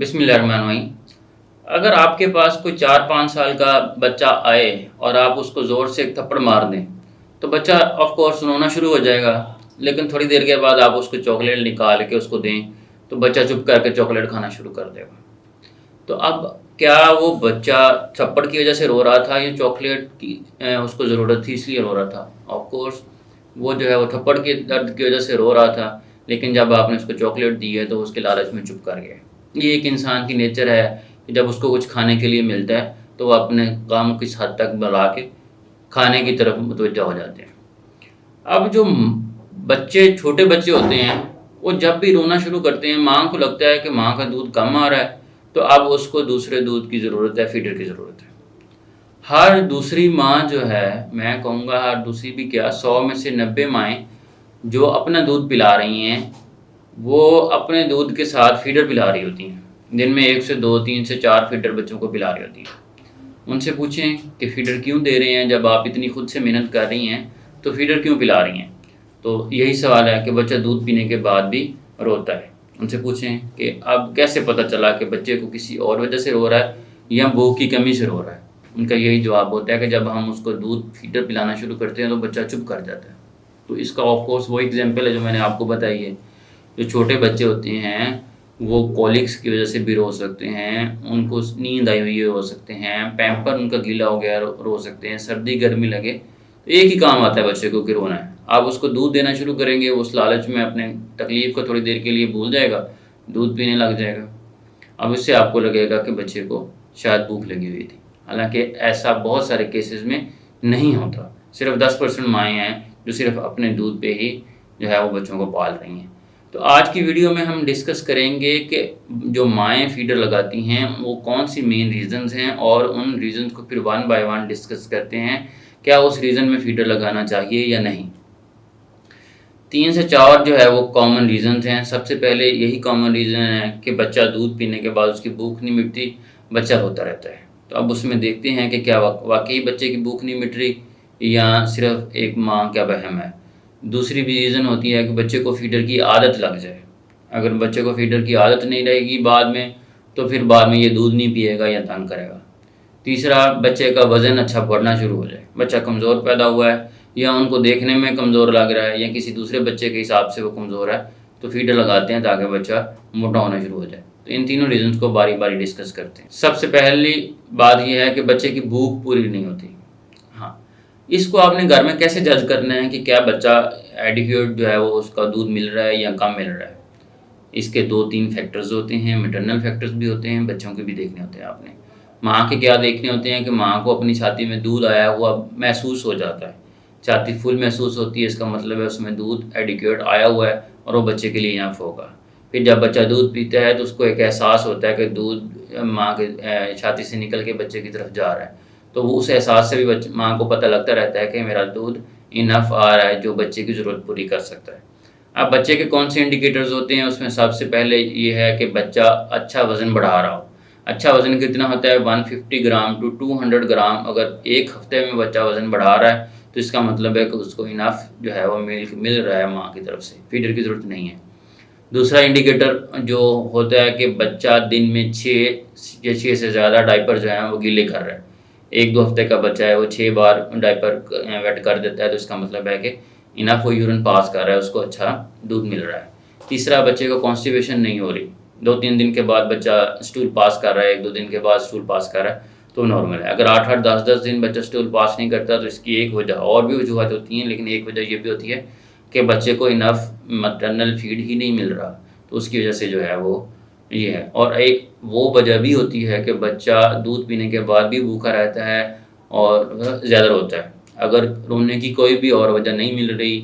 بسم اللہ الرحمن الرحیم۔ اگر آپ کے پاس کوئی 4-5 سال کا بچہ آئے اور آپ اس کو زور سے ایک تھپڑ مار دیں تو بچہ آف کورس رونا شروع ہو جائے گا، لیکن تھوڑی دیر کے بعد آپ اس کو چاکلیٹ نکال کے اس کو دیں تو بچہ چپ کر کے چاکلیٹ کھانا شروع کر دے گا۔ تو اب کیا وہ بچہ تھپڑ کی وجہ سے رو رہا تھا یا چاکلیٹ کی اس کو ضرورت تھی اس لیے رو رہا تھا؟ آف کورس وہ وہ تھپڑ کے درد کی وجہ سے رو رہا تھا، لیکن جب آپ نے اس کو چاکلیٹ دی ہے تو اس کے لالچ میں چپ کر گیا۔ یہ ایک انسان کی نیچر ہے کہ جب اس کو کچھ کھانے کے لیے ملتا ہے تو وہ اپنے کام کس حد تک بڑھا کے کھانے کی طرف متوجہ ہو جاتے ہیں۔ اب جو چھوٹے بچے ہوتے ہیں وہ جب بھی رونا شروع کرتے ہیں، ماں کو لگتا ہے کہ ماں کا دودھ کم آ رہا ہے تو اب اس کو دوسرے دودھ کی ضرورت ہے، فیڈر کی ضرورت ہے۔ ہر دوسری ماں میں کہوں گا ہر دوسری بھی کیا 100 میں سے 90 مائیں جو اپنا دودھ پلا رہی ہیں وہ اپنے دودھ کے ساتھ فیڈر پلا رہی ہوتی ہیں۔ دن میں 1 سے 2 3 سے 4 فیڈر بچوں کو پلا رہی ہوتی ہیں۔ ان سے پوچھیں کہ فیڈر کیوں دے رہے ہیں؟ جب آپ اتنی خود سے محنت کر رہی ہیں تو فیڈر کیوں پلا رہی ہیں؟ تو یہی سوال ہے کہ بچہ دودھ پینے کے بعد بھی روتا ہے۔ ان سے پوچھیں کہ اب کیسے پتہ چلا کہ بچے کو کسی اور وجہ سے رو رہا ہے یا بھوک کی کمی سے رو رہا ہے؟ ان کا یہی جواب ہوتا ہے کہ جب ہم اس کو دودھ فیڈر پلانا شروع کرتے ہیں تو بچہ چپ کر جاتا ہے۔ تو اس کا آف کورس وہ ایگزامپل ہے جو میں نے آپ کو بتائی ہے۔ جو چھوٹے بچے ہوتے ہیں وہ کولکس کی وجہ سے بھی رو سکتے ہیں، ان کو نیند آئی ہوئی ہو سکتے ہیں، پیمپر ان کا گیلا ہو گیا رو سکتے ہیں، سردی گرمی لگے تو ایک ہی کام آتا ہے بچے کو کہ رونا ہے۔ آپ اس کو دودھ دینا شروع کریں گے، وہ اس لالچ میں اپنے تکلیف کو تھوڑی دیر کے لیے بھول جائے گا، دودھ پینے لگ جائے گا۔ اب اس سے آپ کو لگے گا کہ بچے کو شاید بھوک لگی ہوئی تھی، حالانکہ ایسا بہت سارے کیسز میں نہیں ہوتا۔ صرف 10% مائیں ہیں جو صرف اپنے دودھ پہ ہی وہ بچوں کو پال رہی ہیں۔ تو آج کی ویڈیو میں ہم ڈسکس کریں گے کہ جو مائیں فیڈر لگاتی ہیں وہ کون سی مین ریزنز ہیں، اور ان ریزنز کو پھر 1 بائی 1 ڈسکس کرتے ہیں، کیا اس ریزن میں فیڈر لگانا چاہیے یا نہیں۔ 3 سے 4 وہ کامن ریزنز ہیں۔ سب سے پہلے یہی کامن ریزن ہے کہ بچہ دودھ پینے کے بعد اس کی بھوک نہیں مٹتی، بچہ روتا رہتا ہے۔ تو اب اس میں دیکھتے ہیں کہ کیا واقعی بچے کی بھوک نہیں مٹ رہی یا صرف ایک ماں کا وہم ہے۔ دوسری بھی ریزن ہوتی ہے کہ بچے کو فیڈر کی عادت لگ جائے۔ اگر بچے کو فیڈر کی عادت نہیں رہے گی بعد میں تو پھر بعد میں یہ دودھ نہیں پیے گا یا تنگ کرے گا۔ تیسرا، بچے کا وزن بڑھنا شروع ہو جائے، بچہ کمزور پیدا ہوا ہے یا ان کو دیکھنے میں کمزور لگ رہا ہے یا کسی دوسرے بچے کے حساب سے وہ کمزور ہے تو فیڈر لگاتے ہیں تاکہ بچہ موٹا ہونا شروع ہو جائے۔ تو ان تینوں ریزنز کو باری باری ڈسکس کرتے ہیں۔ سب سے پہلی بات یہ ہے کہ بچے کی بھوک پوری نہیں ہوتی۔ اس کو آپ نے گھر میں کیسے جج کرنا ہے کہ کیا بچہ ایڈیکویٹ وہ اس کا دودھ مل رہا ہے یا کم مل رہا ہے؟ اس کے 2-3 فیکٹرز ہوتے ہیں، میٹرنل فیکٹرز بھی ہوتے ہیں، بچوں کے بھی دیکھنے ہوتے ہیں۔ آپ نے ماں کے کیا دیکھنے ہوتے ہیں کہ ماں کو اپنی چھاتی میں دودھ آیا ہوا محسوس ہو جاتا ہے، چھاتی فل محسوس ہوتی ہے، اس کا مطلب ہے اس میں دودھ ایڈیکویٹ آیا ہوا ہے اور وہ بچے کے لیے انف ہوگا۔ پھر جب بچہ دودھ پیتا ہے تو اس کو ایک احساس ہوتا ہے کہ دودھ ماں کے چھاتی سے نکل کے بچے کی طرف جا رہا ہے، تو وہ اس احساس سے بھی ماں کو پتہ لگتا رہتا ہے کہ میرا دودھ انف آ رہا ہے جو بچے کی ضرورت پوری کر سکتا ہے۔ اب بچے کے کون سے انڈیکیٹرز ہوتے ہیں؟ اس میں سب سے پہلے یہ ہے کہ بچہ اچھا وزن بڑھا رہا ہو۔ اچھا وزن کتنا ہوتا ہے؟ 150 گرام to 200 گرام۔ اگر ایک ہفتے میں بچہ وزن بڑھا رہا ہے تو اس کا مطلب ہے کہ اس کو انف وہ ملک مل رہا ہے ماں کی طرف سے، فیڈر کی ضرورت نہیں ہے۔ دوسرا انڈیکیٹر جو ہوتا ہے کہ بچہ دن میں 6 سے زیادہ ڈائپر وہ گیلے کر رہا ہے۔ 1-2 ہفتے کا بچہ ہے وہ 6 بار ڈائپر ویٹ کر دیتا ہے تو اس کا مطلب ہے کہ انف وہ یورین پاس کر رہا ہے، اس کو اچھا دودھ مل رہا ہے۔ تیسرا، بچے کو کانسٹیپیشن نہیں ہو رہی، 2-3 دن کے بعد بچہ اسٹول پاس کر رہا ہے، 1-2 دن کے بعد اسٹول پاس کر رہا ہے تو نارمل ہے۔ اگر 8-8 10-10 دن بچہ اسٹول پاس نہیں کرتا تو اس کی ایک وجہ، اور بھی وجوہات ہوتی ہیں لیکن ایک وجہ یہ بھی ہوتی ہے کہ بچے کو انف مٹرنل فیڈ ہی نہیں مل رہا، تو اس کی وجہ سے وہ یہ ہے۔ اور ایک وہ وجہ بھی ہوتی ہے کہ بچہ دودھ پینے کے بعد بھی بھوکا رہتا ہے اور زیادہ روتا ہے۔ اگر رونے کی کوئی بھی اور وجہ نہیں مل رہی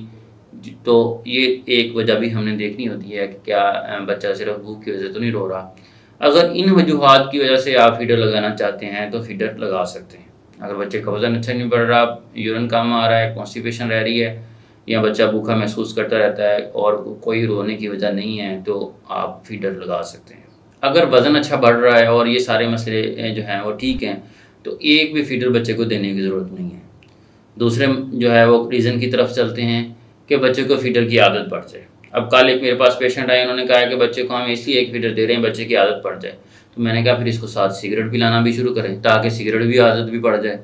تو یہ ایک وجہ بھی ہم نے دیکھنی ہوتی ہے کہ کیا بچہ صرف بھوک کی وجہ سے تو نہیں رو رہا۔ اگر ان وجوہات کی وجہ سے آپ فیڈر لگانا چاہتے ہیں تو فیڈر لگا سکتے ہیں۔ اگر بچے کا وزن اچھا نہیں بڑھ رہا، یورین کم آ رہا ہے، کانسٹیپیشن رہ رہی ہے یا بچہ بھوکا محسوس کرتا رہتا ہے اور کوئی رونے کی وجہ نہیں ہے تو آپ فیڈر لگا سکتے ہیں۔ اگر وزن اچھا بڑھ رہا ہے اور یہ سارے مسئلے وہ ٹھیک ہیں تو ایک بھی فیڈر بچے کو دینے کی ضرورت نہیں ہے۔ دوسرے وہ ریزن کی طرف چلتے ہیں کہ بچے کو فیڈر کی عادت پڑ جائے۔ اب کل ایک میرے پاس پیشنٹ آئے، انہوں نے کہا کہ بچے کو ہم اس لیے ایک فیڈر دے رہے ہیں بچے کی عادت پڑ جائے، تو میں نے کہا پھر اس کو ساتھ سگریٹ پلانا بھی شروع کریں تاکہ سگریٹ بھی عادت بھی پڑ جائے۔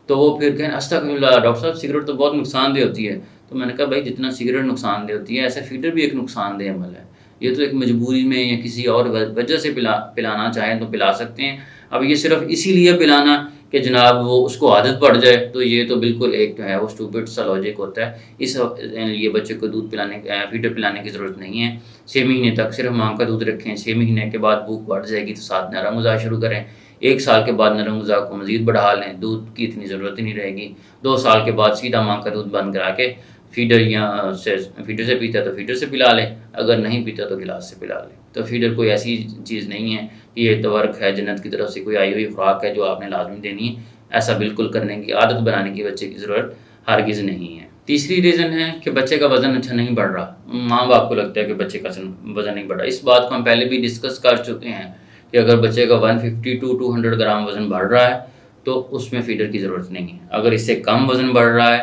تو وہ پھر کہیں استغفراللہ ڈاکٹر صاحب سگریٹ تو بہت نقصان دہ ہوتی ہے۔ تو میں نے کہا بھائی جتنا سگریٹ نقصان دہ ہوتی ہے ایسے فیڈر بھی ایک نقصان دہ عمل ہے، یہ تو ایک مجبوری میں یا کسی اور وجہ سے پلانا چاہیں تو پلا سکتے ہیں۔ اب یہ صرف اسی لیے پلانا کہ جناب وہ اس کو عادت پڑ جائے، تو یہ تو بالکل ایک جو ہے وہ اسٹوپڈ سا لاجک ہوتا ہے۔ اس لیے بچے کو دودھ پلانے فیڈر پلانے کی ضرورت نہیں ہے۔ 6 مہینے تک صرف ماں کا دودھ رکھیں، 6 مہینے کے بعد بھوک بڑھ جائے گی تو ساتھ نرم غذا شروع کریں، 1 سال کے بعد نرم غذا کو مزید بڑھا لیں، دودھ کی اتنی ضرورت ہی نہیں رہے گی۔ 2 سال کے بعد سیدھا ماں کا دودھ بند کرا کے فیڈر سے پیتا ہے تو فیڈر سے پلا لیں، اگر نہیں پیتا تو گلاس سے پلا لیں۔ تو فیڈر کوئی ایسی چیز نہیں ہے کہ یہ تورک ہے، جنت کی طرف سے کوئی آئی ہوئی خوراک ہے جو آپ نے لازمی دینی ہے۔ ایسا بالکل کرنے کی عادت بنانے کی بچے کی ضرورت ہرگز نہیں ہے۔ تیسری ریزن ہے کہ بچے کا وزن اچھا نہیں بڑھ رہا، ماں باپ کو لگتا ہے کہ بچے کا وزن نہیں بڑھ رہا۔ اس بات کو ہم پہلے بھی ڈسکس کر چکے ہیں کہ اگر بچے کا 150 to 200 گرام وزن بڑھ رہا ہے تو اس میں فیڈر کی ضرورت نہیں ہے۔ اگر اس سے کم وزن بڑھ رہا ہے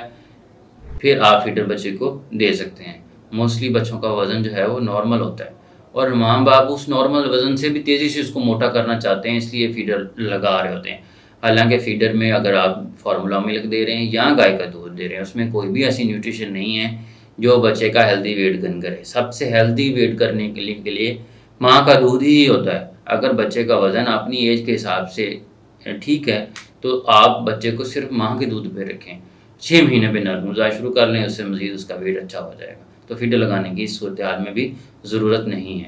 پھر آپ فیڈر بچے کو دے سکتے ہیں۔ موسٹلی بچوں کا وزن جو ہے وہ نارمل ہوتا ہے اور ماں باپ اس نارمل وزن سے بھی تیزی سے اس کو موٹا کرنا چاہتے ہیں، اس لیے فیڈر لگا رہے ہوتے ہیں۔ حالانکہ فیڈر میں اگر آپ فارمولا ملک دے رہے ہیں یا گائے کا دودھ دے رہے ہیں اس میں کوئی بھی ایسی نیوٹریشن نہیں ہے جو بچے کا ہیلدی ویٹ گین کرے۔ سب سے ہیلدی ویٹ کرنے کے لیے ماں کا دودھ ہی ہوتا ہے۔ اگر بچے کا وزن اپنی ایج کے حساب سے ٹھیک ہے تو آپ بچے کو صرف ماں کے دودھ پہ رکھیں، 6 مہینے پہ نرم غذا شروع کر لیں، اس سے مزید اس کا ویٹ اچھا ہو جائے گا۔ تو فیڈر لگانے کی اس صورتحال میں بھی ضرورت نہیں ہے۔